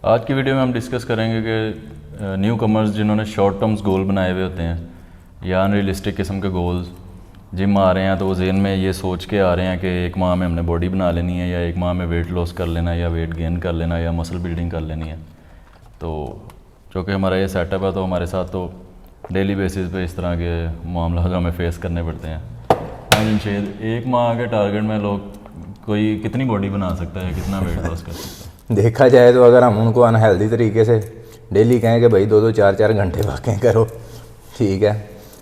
आज की वीडियो में हम डिस्कस करेंगे कि न्यू कमर्स जिन्होंने शॉर्ट टर्म्स गोल बनाए हुए होते हैं या अनरियलिस्टिक किस्म के गोल्स, जिम आ रहे हैं तो वो जेहन में ये सोच के आ रहे हैं कि एक माह में हमने बॉडी बना लेनी है या एक माह में वेट लॉस कर लेना है या वेट गेन कर लेना है या मसल बिल्डिंग कर लेनी है। तो चूँकि हमारा ये सेटअप है तो हमारे साथ तो डेली बेसिस पे इस तरह के मामला हमें फेस करने पड़ते हैं। हाँ जमशेद, एक माह के टारगेट में लोग कोई कितनी बॉडी बना सकता है, कितना वेट लॉस कर सकता है? देखा जाए तो अगर हम उनको अनहेल्दी तरीके से डेली कहें कि भाई 2-2 4-4 घंटे वाकें करो, ठीक है,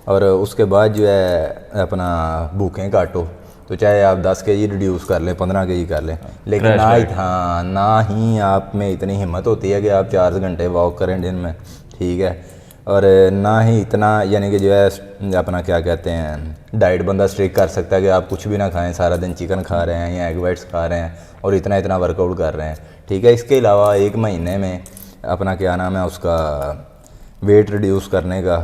और उसके बाद जो है अपना भूखें काटो, तो चाहे आप 10 kg रिड्यूस कर लें, 15 kg कर लें, लेकिन ना ही आप में इतनी हिम्मत होती है कि आप 4 घंटे वॉक करें दिन में, ठीक है, और ना ही इतना यानी कि जो है अपना क्या कहते हैं डाइट बंदा स्ट्रिक कर सकता है कि आप कुछ भी ना खाएं, सारा दिन चिकन खा रहे हैं या एग वाइट्स खा रहे हैं और इतना इतना वर्कआउट कर रहे हैं, ठीक है। इसके अलावा एक महीने में अपना क्या नाम है उसका वेट रिड्यूस करने का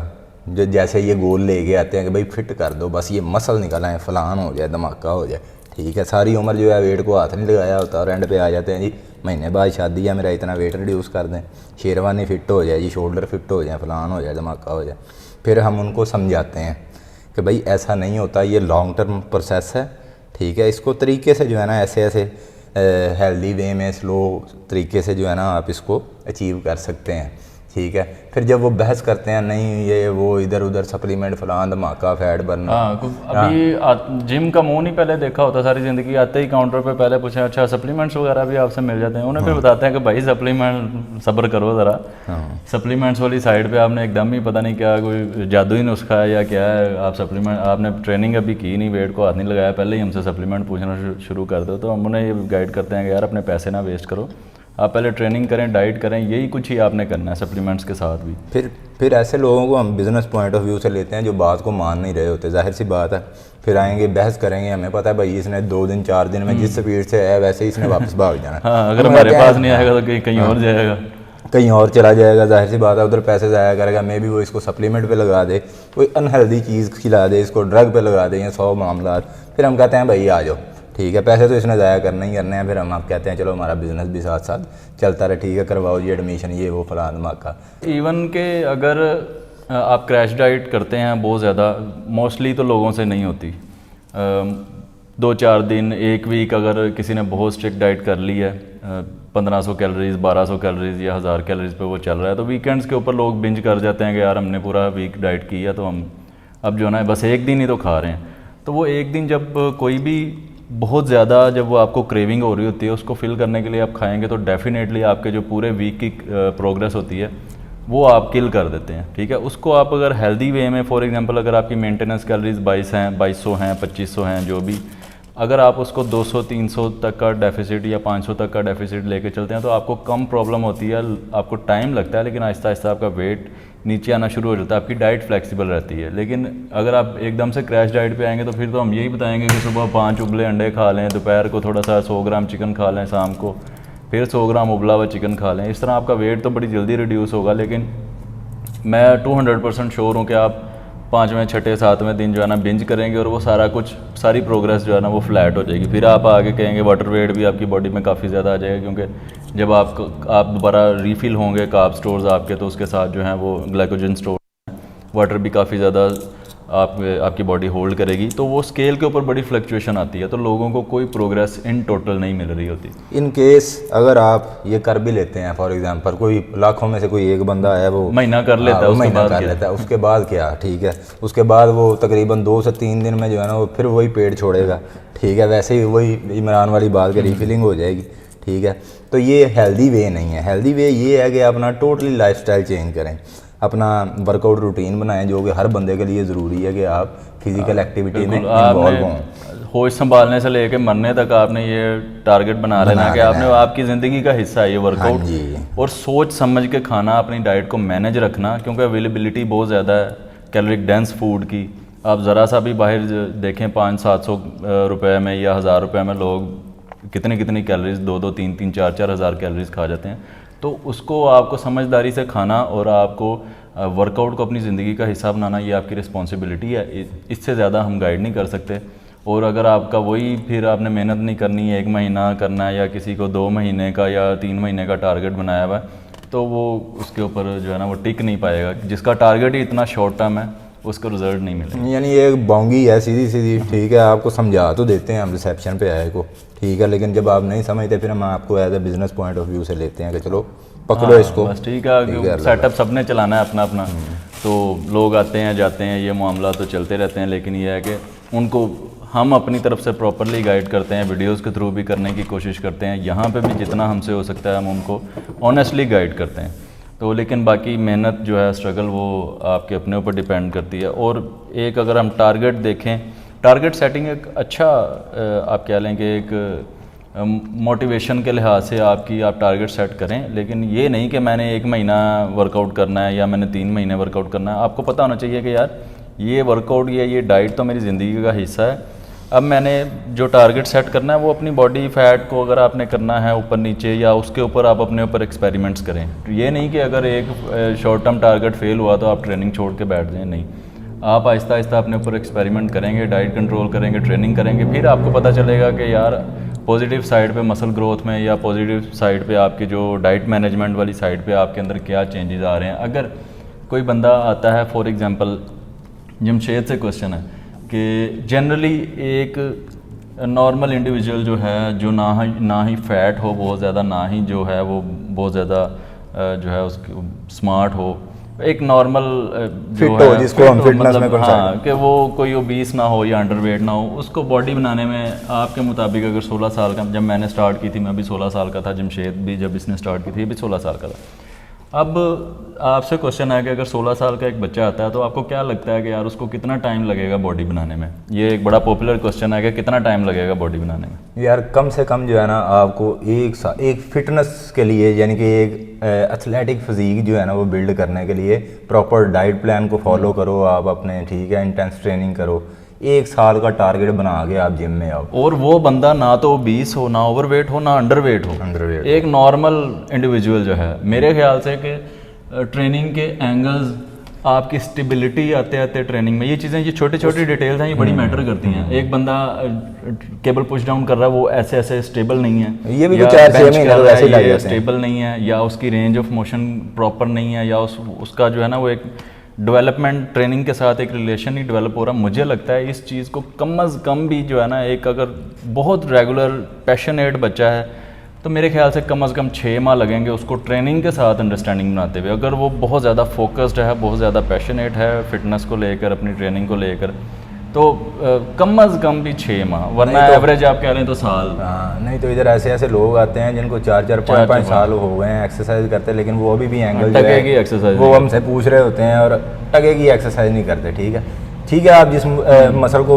जो जैसे ये गोल लेके आते हैं कि भाई फिट कर दो, बस ये मसल निकल आए, फलान हो जाए, धमाका हो जाए, ठीक है, सारी उम्र जो है वेट को हाथ नहीं लगाया होता और एंड पे आ जाते हैं जी महीने बाद शादी है, मेरा इतना वेट रिड्यूस कर दें, शेरवानी फिट हो जाए जी, शोल्डर फिट हो जाए, फलान हो जाए, धमाका हो जाए। फिर हम उनको समझाते हैं कि भाई ऐसा नहीं होता, ये लॉन्ग टर्म प्रोसेस है, ठीक है। इसको तरीके से जो है ना ऐसे ऐसे हेल्दी वे में स्लो तरीके से जो है ना आप इसको अचीव कर सकते हैं, ठीक है। फिर जब वो बहस करते हैं नहीं ये वो इधर उधर सप्लीमेंट फलान धमाका फैट बर्नर, अभी जिम का मुंह नहीं पहले देखा होता सारी ज़िंदगी, आते ही काउंटर पे पहले पूछे अच्छा सप्लीमेंट्स वगैरह भी आपसे मिल जाते हैं, उन्हें फिर बताते हैं कि भाई सप्लीमेंट सब्र करो ज़रा, सप्लीमेंट्स वाली साइड पे आपने एकदम ही पता नहीं क्या कोई जादुई नुस्खा है या क्या है, आप सप्लीमेंट आपने ट्रेनिंग अभी की नहीं, वेट को हाथ नहीं लगाया, पहले ही हमसे सप्लीमेंट पूछना शुरू कर दो। तो हम उन्हें ये गाइड करते हैं कि यार अपने पैसे ना वेस्ट करो, आप पहले ट्रेनिंग करें, डाइट करें, यही कुछ ही आपने करना है सप्लीमेंट्स के साथ भी। फिर ऐसे लोगों को हम बिज़नेस पॉइंट ऑफ व्यू से लेते हैं जो बात को मान नहीं रहे होते, जाहिर सी बात है, फिर आएंगे बहस करेंगे, हमें पता है भाई इसने 2 दिन 4 दिन में जिस स्पीड से है वैसे ही इसने वापस भाग जाना। हाँ, अगर हमारे पास नहीं आएगा तो कहीं और जाएगा, कहीं और चला जाएगा, जाहिर सी बात है, उधर पैसे ज़ाया करेगा, मे भी वो इसको सप्लीमेंट पे लगा दे, कोई अनहेल्दी चीज़ खिला दे, इसको ड्रग पे लगा दे, या 100 मामला। फिर हम कहते हैं भाई आ जाओ, ठीक है, पैसे तो इसने ज़ाया करना ही करने हैं, फिर हम आप कहते हैं चलो हमारा बिज़नेस भी साथ साथ चलता रहे, ठीक है, करवाओ जी एडमिशन, ये वो फलान धमाका। इवन के अगर आप क्रैश डाइट करते हैं बहुत ज़्यादा, मोस्टली तो लोगों से नहीं होती, 2-4 दिन 1 वीक अगर किसी ने बहुत स्ट्रिक्ट डाइट कर ली है, 1500 कैलोरीज 1200 कैलोरीज या 1000 कैलोरीज पे वो चल रहा है, तो वीकेंड्स के ऊपर लोग बिंज कर जाते हैं कि यार हमने पूरा वीक डाइट की है तो हम अब जो है ना बस एक दिन ही तो खा रहे हैं। तो वो एक दिन जब कोई भी बहुत ज़्यादा जब वो आपको क्रेविंग हो रही होती है उसको फिल करने के लिए आप खाएंगे तो डेफिनेटली आपके जो पूरे वीक की प्रोग्रेस होती है वो आप किल कर देते हैं, ठीक है। उसको आप अगर हेल्दी वे में, फॉर एग्जांपल अगर आपकी मेंटेनेंस कैलोरीज 22 हैं, 2200 हैं, 2500 हैं, जो भी, अगर आप उसको 200-300 तक का डेफिसिट या 500 तक का डेफिसिट लेके चलते हैं तो आपको कम प्रॉब्लम होती है, आपको टाइम लगता है, लेकिन आहिस्ता आहिस्ता आपका वेट नीचे आना शुरू हो जाता है, आपकी डाइट फ्लेक्सिबल रहती है। लेकिन अगर आप एकदम से क्रैश डाइट पे आएंगे तो फिर तो हम यही बताएंगे कि सुबह 5 उबले अंडे खा लें, दोपहर को थोड़ा सा 100 ग्राम चिकन खा लें, शाम को फिर 100 ग्राम उबला हुआ चिकन खा लें, इस तरह आपका वेट तो बड़ी जल्दी रिड्यूस होगा। लेकिन मैं 200% श्योर हूँ कि आप 5वें 6ठे 7वें दिन जो है ना बिंज करेंगे और वो सारा कुछ, सारी प्रोग्रेस जो है ना वो फ्लैट हो जाएगी। फिर आप आगे कहेंगे वाटर वेट भी आपकी बॉडी में काफ़ी ज़्यादा आ जाएगा, क्योंकि जब आप दोबारा रीफिल होंगे कार्ब स्टोर्स आपके, तो उसके साथ जो है वो ग्लाइकोजन स्टोर, वाटर भी काफ़ी ज़्यादा आपकी बॉडी होल्ड करेगी, तो वो स्केल के ऊपर बड़ी फ्लक्चुएशन आती है, तो लोगों को कोई प्रोग्रेस इन टोटल नहीं मिल रही होती। इन केस अगर आप ये कर भी लेते हैं, फॉर एग्जांपल कोई लाखों में से कोई एक बंदा है वो महीना कर लेता है, महीना कर लेता है, उसके बाद क्या, ठीक है, उसके बाद वो तकरीबन 2 से 3 दिन में जो है ना वो फिर वही पेट छोड़ेगा, ठीक है, वैसे ही वही इमरान वाली बात की रीफिलिंग हो जाएगी, ठीक है। तो ये हेल्दी वे नहीं है। हेल्दी वे ये है कि अपना टोटली लाइफस्टाइल चेंज करें, अपना वर्कआउट रूटीन बनाएं जो कि हर बंदे के लिए ज़रूरी है कि आप फिजिकल एक्टिविटी में इन्वॉल्व हों। होश संभालने से लेके मरने तक आपने ये टारगेट बना लेना कि आपने आपकी ज़िंदगी का हिस्सा है ये वर्कआउट, और सोच समझ के खाना, अपनी डाइट को मैनेज रखना, क्योंकि अवेलेबिलिटी बहुत ज़्यादा है कैलोरिक डेंस फूड की। आप ज़रा सा भी बाहर देखें 500-700 रुपये में या 1000 रुपये में लोग कितनी कितनी कैलोरीज 2-2, 3-3, 4-4 हज़ार कैलोरीज खा जाते हैं। तो उसको आपको समझदारी से खाना और आपको वर्कआउट को अपनी ज़िंदगी का हिस्सा बनाना, ये आपकी रिस्पॉन्सिबिलिटी है, इससे ज़्यादा हम गाइड नहीं कर सकते। और अगर आपका वही फिर आपने मेहनत नहीं करनी है, 1 महीना करना है या किसी को 2 महीने का या 3 महीने का टारगेट बनाया हुआ है, तो वो उसके ऊपर जो है ना वो टिक नहीं पाएगा। जिसका टारगेट ही इतना शॉर्ट टर्म है उसको रिजल्ट नहीं मिलेगा। यानी ये बाउंगी है सीधी सीधी, ठीक है, आपको समझा तो देते हैं हम रिसेप्शन पे आए को, ठीक है, लेकिन जब आप नहीं समझते फिर हम आपको as a business point of view से लेते हैं कि चलो पकड़ो इसको, बस ठीक है, सेटअप सबने चलाना है अपना अपना। तो लोग आते हैं जाते हैं, ये मामला तो चलते रहते हैं, लेकिन ये है कि उनको हम अपनी तरफ से प्रॉपरली गाइड करते हैं, वीडियोस के थ्रू भी करने की कोशिश करते हैं, यहाँ पे भी जितना हमसे हो सकता है हम उनको ऑनेस्टली गाइड करते हैं। तो लेकिन बाकी मेहनत जो है, स्ट्रगल, वो आपके अपने ऊपर डिपेंड करती है। और एक अगर हम टारगेट देखें, टारगेट सेटिंग एक अच्छा आप कह लें कि एक मोटिवेशन के लिहाज से आप टारगेट सेट करें, लेकिन ये नहीं कि मैंने 1 महीना वर्कआउट करना है या मैंने 3 महीने वर्कआउट करना है। आपको पता होना चाहिए कि यार ये वर्कआउट या ये डाइट तो मेरी ज़िंदगी का हिस्सा है। अब मैंने जो टारगेट सेट करना है वो अपनी बॉडी फैट को अगर आपने करना है ऊपर नीचे, या उसके ऊपर आप अपने ऊपर एक्सपेरिमेंट्स करें। तो ये नहीं कि अगर एक शॉर्ट टर्म टारगेट फेल हुआ तो आप ट्रेनिंग छोड़ के बैठ जाएं, नहीं, आप आहिस्ता आहिस्ता अपने ऊपर एक्सपेरिमेंट करेंगे, डाइट कंट्रोल करेंगे, ट्रेनिंग करेंगे, फिर आपको पता चलेगा कि यार पॉजिटिव साइड पे मसल ग्रोथ में या पॉजिटिव साइड पे आपकी जो डाइट मैनेजमेंट वाली साइड पे आपके अंदर क्या चेंजेस आ रहे हैं। अगर कोई बंदा आता है, फॉर एग्जांपल जमशेद से क्वेश्चन है कि जनरली एक नॉर्मल इंडिविजुअल जो है, जो ना ही फैट हो बहुत ज़्यादा, ना ही जो है वो बहुत ज़्यादा जो है उसकी स्मार्ट हो, एक नॉर्मल जो है जिसको हम फिटनेस में हाँ, कि वो कोई ओबीस ना हो या अंडरवेट ना हो, उसको बॉडी बनाने में आपके मुताबिक अगर 16 साल का, जब मैंने स्टार्ट की थी मैं भी 16 साल का था, जमशेद भी जब इसने स्टार्ट की थी भी 16 साल का था। अब आपसे क्वेश्चन है कि अगर 16 साल का एक बच्चा आता है तो आपको क्या लगता है कि यार उसको कितना टाइम लगेगा बॉडी बनाने में? ये एक बड़ा पॉपुलर क्वेश्चन है कि कितना टाइम लगेगा बॉडी बनाने में। यार कम से कम जो है ना आपको एक फिटनेस के लिए, यानी कि एक एथलेटिक फिजिक जो है ना वो बिल्ड करने के लिए प्रॉपर डाइट प्लान को फॉलो करो आप अपने, ठीक है, इंटेंस ट्रेनिंग करो, 1 साल का टारगेट बना के आप जिम में आओ। और वो बंदा ना तो ओबीस हो, ना ओवरवेट हो, ना अंडरवेट हो, एक नॉर्मल इंडिविजुअल जो है, मेरे ख्याल से कि ट्रेनिंग के एंगल्स, आपकी स्टेबिलिटी आते आते ट्रेनिंग में, ये चीज़ें, ये छोटी छोटी डिटेल्स हैं, ये बड़ी मैटर करती हैं। एक बंदा केबल पुश डाउन कर रहा है, वो ऐसे ऐसे स्टेबल नहीं है, ये भी तो 4-6 महीने तो ऐसे ही लग जाते हैं, स्टेबल नहीं है, या उसकी रेंज ऑफ मोशन प्रॉपर नहीं है, या उसका जो है ना वो एक डेवलपमेंट ट्रेनिंग के साथ एक रिलेशन ही डेवलप हो रहा है। मुझे लगता है इस चीज़ को कम अज़ कम भी जो है ना, एक अगर बहुत रेगुलर पैशनेट बच्चा है तो मेरे ख्याल से कम अज़ कम 6 माह लगेंगे उसको ट्रेनिंग के साथ अंडरस्टैंडिंग बनाते हुए। अगर वो बहुत ज़्यादा फोकस्ड है, बहुत ज़्यादा पैशनेट है फिटनेस को लेकर, अपनी ट्रेनिंग को लेकर, तो कम अज़ कम भी 6 माह, वरना एवरेज आप कह रहे हैं तो साल। हाँ, नहीं तो इधर ऐसे ऐसे लोग आते हैं जिनको 4-4, 5-5 साल हो गए हैं एक्सरसाइज करते, लेकिन वो अभी भी एंगल टकेगी एक्सरसाइज वो हमसे पूछ रहे होते हैं और टकेगी एक्सरसाइज नहीं करते। ठीक है, आप जिस मसल को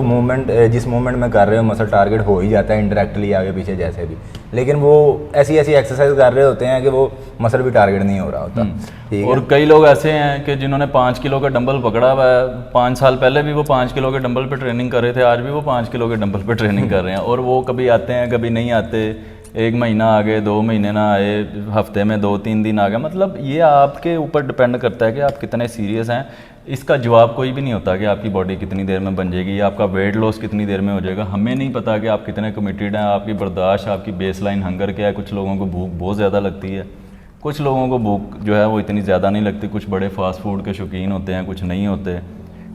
जिस मूवमेंट में कर रहे हो, मसल टारगेट हो ही जाता है इनडायरेक्टली आगे पीछे जैसे भी, लेकिन वो ऐसी एक्सरसाइज कर रहे होते हैं कि वो मसल भी टारगेट नहीं हो रहा होता। ठीक है, और कई लोग ऐसे हैं कि जिन्होंने 5 किलो का डंबल पकड़ा हुआ है, 5 साल पहले भी वो 5 किलो के डंबल पे ट्रेनिंग कर रहे थे, आज भी वो 5 किलो के डंबल पे ट्रेनिंग कर रहे हैं, और वो कभी आते हैं कभी नहीं आते, 1 महीना आ गए, 2 महीने ना आए, हफ्ते में 2-3 दिन आ गए। मतलब ये आपके ऊपर डिपेंड करता है कि आप कितने सीरियस हैं। इसका जवाब कोई भी नहीं होता कि आपकी बॉडी कितनी देर में बन जाएगी या आपका वेट लॉस कितनी देर में हो जाएगा। हमें नहीं पता कि आप कितने कमिटेड हैं, आपकी बर्दाश्त, आपकी बेसलाइन हंगर क्या है। कुछ लोगों को भूख बहुत ज़्यादा लगती है, कुछ लोगों को भूख जो है वो इतनी ज़्यादा नहीं लगती, कुछ बड़े फास्ट फूड के शौकीन होते हैं, कुछ नहीं होते,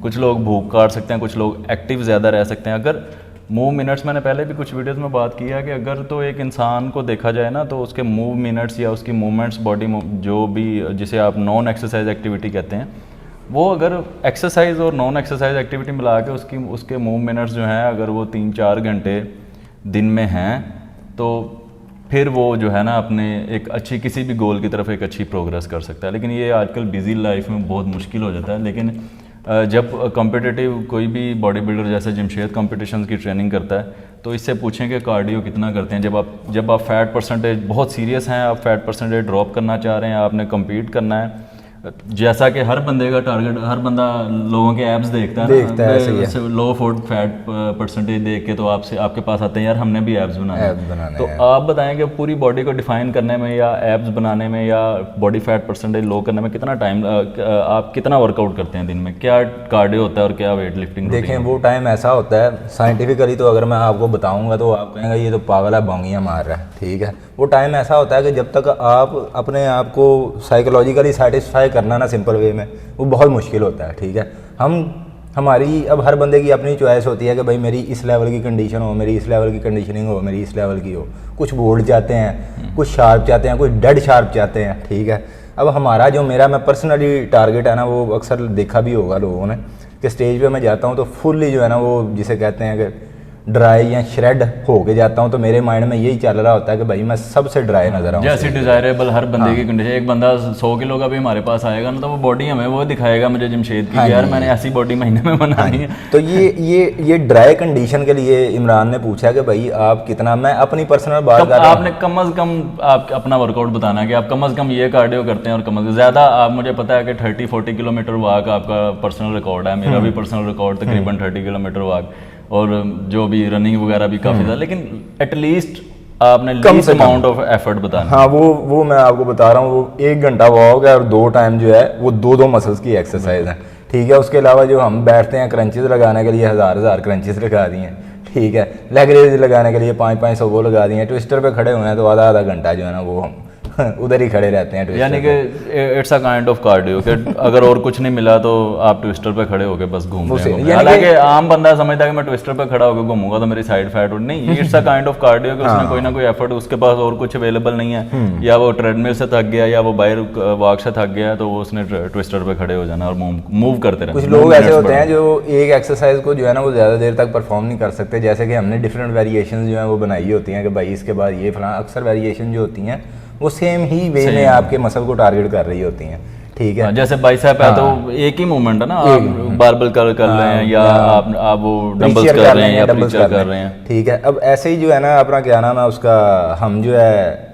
कुछ लोग भूख काट सकते हैं, कुछ लोग एक्टिव ज़्यादा रह सकते हैं। अगर मूव मिनट्स, मैंने पहले भी कुछ वीडियोस में बात की है कि अगर तो एक इंसान को देखा जाए ना, तो उसके मूव मिनट्स या उसकी मूवमेंट्स, बॉडी जो भी जिसे आप नॉन एक्सरसाइज एक्टिविटी कहते हैं, वो अगर एक्सरसाइज और नॉन एक्सरसाइज एक्टिविटी मिला के उसके मूव मिनट्स जो हैं, अगर वो 3-4 घंटे दिन में हैं, तो फिर वो जो है ना अपने एक अच्छी किसी भी गोल की तरफ एक अच्छी प्रोग्रेस कर सकता है। लेकिन ये आजकल बिजी लाइफ में बहुत मुश्किल हो जाता है। लेकिन जब कॉम्पिटिटिव कोई भी बॉडी बिल्डर जैसे जमशेद कॉम्पिटिशन्स की ट्रेनिंग करता है, तो इससे पूछें कि कार्डियो कितना करते हैं। जब आप फैट परसेंटेज बहुत सीरियस हैं, आप फैट परसेंटेज ड्रॉप करना चाह रहे हैं, आपने कम्पीट करना है, जैसा कि हर बंदे का टारगेट, हर बंदा लोगों के एब्स देखता है देखता है, सही है। लो फूड फैट परसेंटेज देख के तो आपसे आपके पास आते हैं यार हमने भी एब्स बनाने Abs बनाने तो हैं। आप बताएं कि पूरी बॉडी को डिफाइन करने में या एब्स बनाने में या बॉडी फैट परसेंटेज लो करने में कितना टाइम, आप कितना वर्कआउट करते हैं दिन में, क्या कार्डियो होता है और क्या वेट लिफ्टिंग? देखें वो टाइम ऐसा होता है साइंटिफिकली, तो अगर मैं आपको बताऊंगा तो आप कहेंगे ये तो पागल है, बोंगियाँ मार रहा है, ठीक है। वो टाइम ऐसा होता है कि जब तक आप अपने आप को साइकोलॉजिकली सेटिस्फाई करना ना सिंपल वे में, वो बहुत मुश्किल होता है, ठीक है। हमारी अब हर बंदे की अपनी चॉइस होती है कि भाई मेरी इस लेवल की कंडीशन हो, मेरी इस लेवल की कंडीशनिंग हो, मेरी इस लेवल की हो। कुछ बोल्ड चाहते हैं, कुछ शार्प चाहते हैं, कुछ डेड शार्प चाहते हैं, ठीक है। अब हमारा जो मेरा मैं पर्सनली टारगेट है ना, वो अक्सर देखा भी होगा लोगों ने कि स्टेज पे मैं जाता हूँ तो फुल्ली जो है ना, वो जिसे कहते हैं कि ड्राई या श्रेड होके जाता हूँ, तो मेरे माइंड में यही चल रहा होता है कि भाई मैं सबसे ड्राई नजर आऊँ। जैसे डिजायरेबल हर बंदे की कंडीशन, एक बंदा 100 किलो का भी हमारे पास आएगा ना तो वो बॉडी हमें वो दिखाएगा मुझे जमशेद की, यार मैंने ऐसी बॉडी महीने में बनानी है। तो ये ड्राई कंडीशन के लिए इमरान ने पूछा कि भाई आप कितना, मैं अपनी पर्सनल बात कर रहा हूं। आपने कम अज कम आप अपना वर्कआउट बताना है कि आप कम अज कम ये कार्डियो करते हैं और कम अज ज़्यादा। आप मुझे पता है कि 30-40 किलोमीटर वॉक आपका पर्सनल रिकॉर्ड है, मेरा भी पर्सनल रिकॉर्ड तकरीबन 30 किलोमीटर वॉक, और जो भी रनिंग वगैरह भी काफ़ी ज़्यादा, लेकिन एटलीस्ट आपने लीस्ट अमाउंट ऑफ एफर्ट बताना। हाँ वो मैं आपको बता रहा हूँ, वो 1 घंटा वॉक है और 2 टाइम जो है वो 2 मसल्स की एक्सरसाइज है, ठीक है। उसके अलावा जो हम बैठते हैं क्रंचेस लगाने के लिए 1000 क्रंचेस लगा दिए हैं, ठीक है। लेग रेज लगाने के लिए 500 वो लगा दिए हैं। ट्विस्टर पे खड़े हुए हैं तो आधा घंटा जो है ना वो हम उधर ही खड़े रहते हैं ट्विस्टर यानी कि it's a kind of cardio कि अगर और कुछ नहीं मिला तो आप ट्विस्टर पे खड़े होके बस घूम रहे हैं। हालांकि आम बंदा समझता है कि मैं ट्विस्टर पे खड़ा होकर घूमूंगा तो मेरी साइड फैट उठ नहीं, it's a kind of cardio कि उसने कोई ना कोई एफर्ट, उसके पास और कुछ अवेलेबल नहीं है, या वो ट्रेडमिल से थक गया या वो बाहर वॉक से थक गया, तो वो उसने ट्विस्टर पे खड़े हो जाना और मूव करते रहना। कुछ लोग ऐसे होते हैं जो एक एक्सरसाइज को जो है ना वो ज़्यादा देर तक परफॉर्म नहीं कर सकते, जैसे कि हमने डिफरेंट वेरिएशन जो है वो बनाई होती हैं कि भाई इसके बाद ये फलाना, अक्सर वेरिएशन जो होती हैं वो सेम ही वे में आपके मसल को टारगेट कर रही होती हैं, ठीक है। जैसे बाइसेप है तो एक ही मूवमेंट है ना, आप बारबेल कर रहे हैं या आप वो डंबल्स कर रहे हैं या प्रीचर कर रहे हैं, ठीक है। अब ऐसे ही जो है ना अपना क्या नाम है उसका, हम जो है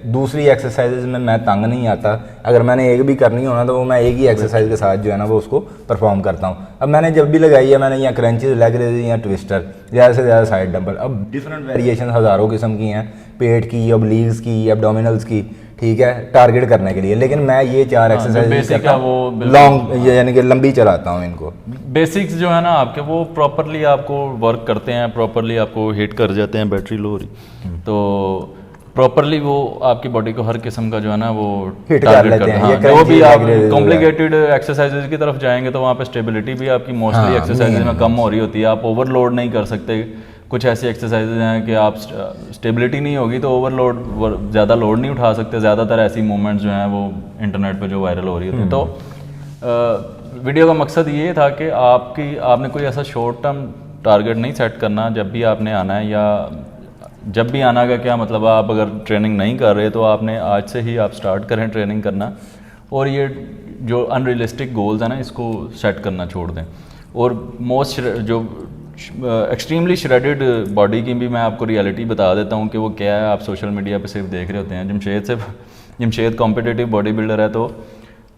दूसरी एक्सरसाइजेज में मैं तंग नहीं आता, अगर मैंने एक भी करनी हो ना तो वो मैं एक ही एक्सरसाइज के साथ जो है ना वो उसको परफॉर्म करता हूँ। अब मैंने जब भी लगाई है मैंने या क्रंचेस, लेग रेज या ट्विस्टर, ज़्यादा से ज़्यादा साइड डंबल। अब डिफरेंट वेरिएशन हज़ारों किस्म की हैं, पेट की, ऑब्लिक्स की, एब्डोमिनल्स की, ठीक है, टारगेट करने के लिए। लेकिन मैं ये 4 एक्सरसाइज लॉन्ग यानी कि लंबी चलाता हूँ इनको। बेसिक्स जो है ना आपके वो प्रॉपरली आपको वर्क करते हैं, प्रॉपरली आपको हिट कर जाते हैं। बैटरी लो हो रही तो प्रॉपरली वो आपकी बॉडी को हर किस्म का जो है ना वो हिट कर लेते हैं। हाँ, जो भी आप कॉम्प्लिकेटेड एक्सरसाइजेज की तरफ जाएंगे तो वहाँ पे स्टेबिलिटी भी आपकी मोस्टली एक्सरसाइजेज में कम हो रही होती है, आप ओवरलोड नहीं कर सकते। कुछ ऐसी एक्सरसाइजेज हैं कि आप स्टेबिलिटी नहीं होगी तो ओवरलोड, ज़्यादा लोड नहीं उठा सकते। ज़्यादातर ऐसी मूवमेंट्स जो हैं वो इंटरनेट पे जो वायरल हो रही होती है। तो वीडियो का मकसद ये था कि आपने कोई ऐसा शॉर्ट टर्म टारगेट नहीं सेट करना जब भी आपने आना है, या जब भी आना का क्या मतलब, आप अगर ट्रेनिंग नहीं कर रहे तो आपने आज से ही आप स्टार्ट करें ट्रेनिंग करना, और ये जो अनरियलिस्टिक गोल्स हैं ना इसको सेट करना छोड़ दें। और मोस्ट जो एक्सट्रीमली श्रेडेड बॉडी की भी मैं आपको रियलिटी बता देता हूँ कि वो क्या है। आप सोशल मीडिया पे सिर्फ देख रहे होते हैं। जमशेद कॉम्पिटिटिव बॉडी बिल्डर है तो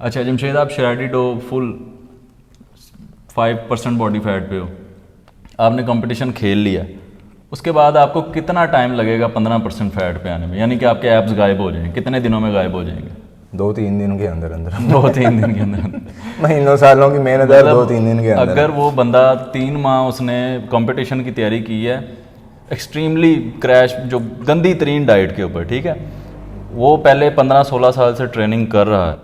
अच्छा जमशेद आप श्रेडेड हो, फुल 5% बॉडी फैट पे हो, आपने कंपटीशन खेल लिया, उसके बाद आपको कितना टाइम लगेगा 15% फैट पे आने में? यानी कि आपके एब्स गायब हो जाएंगे, कितने दिनों में गायब हो जाएंगे? 2-3 दिन के अंदर 2-3 दिन के अंदर महीनों सालों की मेहनत है, 2-3 दिन के अंदर। अगर वो बंदा 3 माह उसने कंपटीशन की तैयारी की है एक्सट्रीमली क्रैश जो गंदी तरीन डाइट के ऊपर, ठीक है, वो पहले 15-16 साल से ट्रेनिंग कर रहा है।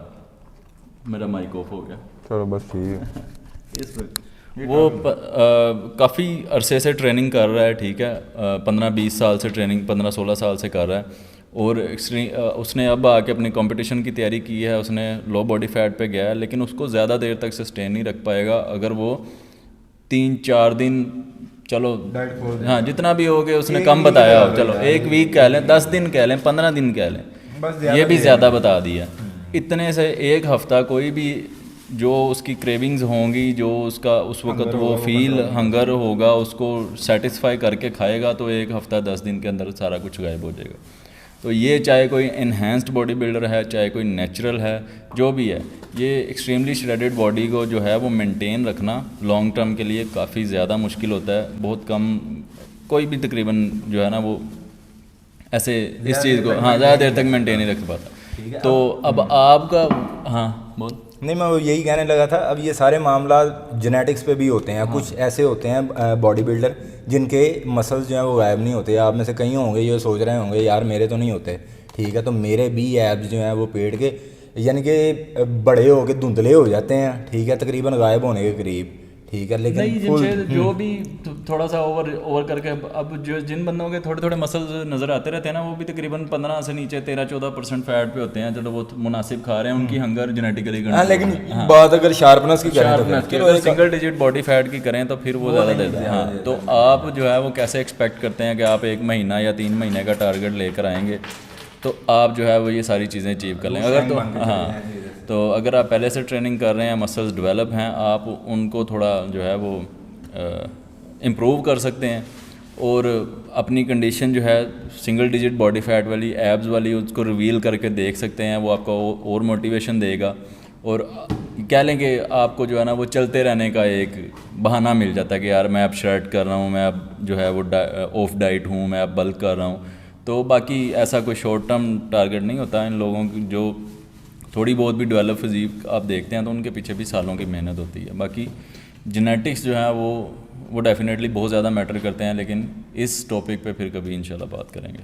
मेरा माइक ऑफ हो गया, चलो बस ठीक है। वो काफ़ी अरसे से ट्रेनिंग कर रहा है, ठीक है, 15-20 साल से ट्रेनिंग, 15-16 साल से कर रहा है, और उसने अब आके अपनी कंपटीशन की तैयारी की है, उसने लो बॉडी फैट पे गया है, लेकिन उसको ज़्यादा देर तक सस्टेन नहीं रख पाएगा अगर वो 3-4 दिन, चलो हाँ जितना भी हो गया उसने कम बताया हो, चलो 1 वीक कह लें, 10 दिन कह लें, 15 दिन कह लें, ये भी ज़्यादा बता दिया। इतने से 1 हफ़्ता कोई भी जो उसकी क्रेविंग्स होंगी, जो उसका उस वक्त वो फील हंगर होगा, उसको सेटिस्फाई करके खाएगा तो 1 हफ़्ता 10 दिन के अंदर सारा कुछ गायब हो जाएगा। तो ये चाहे कोई इन्हेंस्ड बॉडी बिल्डर है, चाहे कोई नेचुरल है, जो भी है, ये एक्सट्रीमली श्रेडेड बॉडी को जो है वो मेंटेन रखना लॉन्ग टर्म के लिए काफ़ी ज़्यादा मुश्किल होता है। बहुत कम, कोई भी तकरीबन जो है ना वो ऐसे इस चीज़ को हाँ ज़्यादा देर तक मेंटेन नहीं रख पाता। तो अब आपका हाँ बोल। नहीं, मैं वो यही कहने लगा था, अब ये सारे मामला जेनेटिक्स पे भी होते हैं। कुछ ऐसे होते हैं बॉडी बिल्डर जिनके मसल्स जो हैं वो गायब नहीं होते। आप में से कई होंगे जो सोच रहे होंगे यार मेरे तो नहीं होते, ठीक है, तो मेरे भी एब्स जो हैं वो पेट के यानी कि बड़े हो के धुंधले हो जाते हैं, ठीक है, तकरीबन गायब होने के करीब, ठीक है। लेकिन नहीं, जिनसे जो भी थोड़ा सा ओवर करके अब जो जिन बंदों के थोड़े थोड़े मसल्स नज़र आते रहते हैं ना, वो भी तकरीबन 15 से नीचे 13-14% फैट पे होते हैं। चलो वो मुनासिब खा रहे हैं, उनकी हंगर जेनेटिकली हाँ, लेकिन बात अगर शार्पनेस की करें तो सिंगल डिजिट बॉडी फैट की करें तो फिर वो ज़्यादा देते हैं। हाँ, तो आप जो है वो कैसे एक्सपेक्ट करते हैं कि आप 1 महीना या 3 महीने का टारगेट लेकर आएंगे तो आप जो है वो ये सारी चीज़ें अचीव कर लेंगे। अगर तो हाँ, तो अगर आप पहले से ट्रेनिंग कर रहे हैं, मसल्स डेवलप हैं, आप उनको थोड़ा जो है वो इम्प्रूव कर सकते हैं और अपनी कंडीशन जो है सिंगल डिजिट बॉडी फैट वाली, एब्स वाली, उसको रिवील करके देख सकते हैं। वो आपको और मोटिवेशन देगा और कह लें कि आपको जो है ना वो चलते रहने का एक बहाना मिल जाता है कि यार मैं अब शर्ट कर रहा हूँ, मैं अब जो है वो ऑफ डाइट हूँ, मैं अब बल्क कर रहा हूँ। तो बाकी ऐसा कोई शॉर्ट टर्म टारगेट नहीं होता इन लोगों की। जो थोड़ी बहुत भी डेवलप फिजीक आप देखते हैं तो उनके पीछे भी सालों की मेहनत होती है। बाकी जेनेटिक्स जो है वो डेफिनेटली बहुत ज़्यादा मैटर करते हैं, लेकिन इस टॉपिक पे फिर कभी इंशाल्लाह बात करेंगे।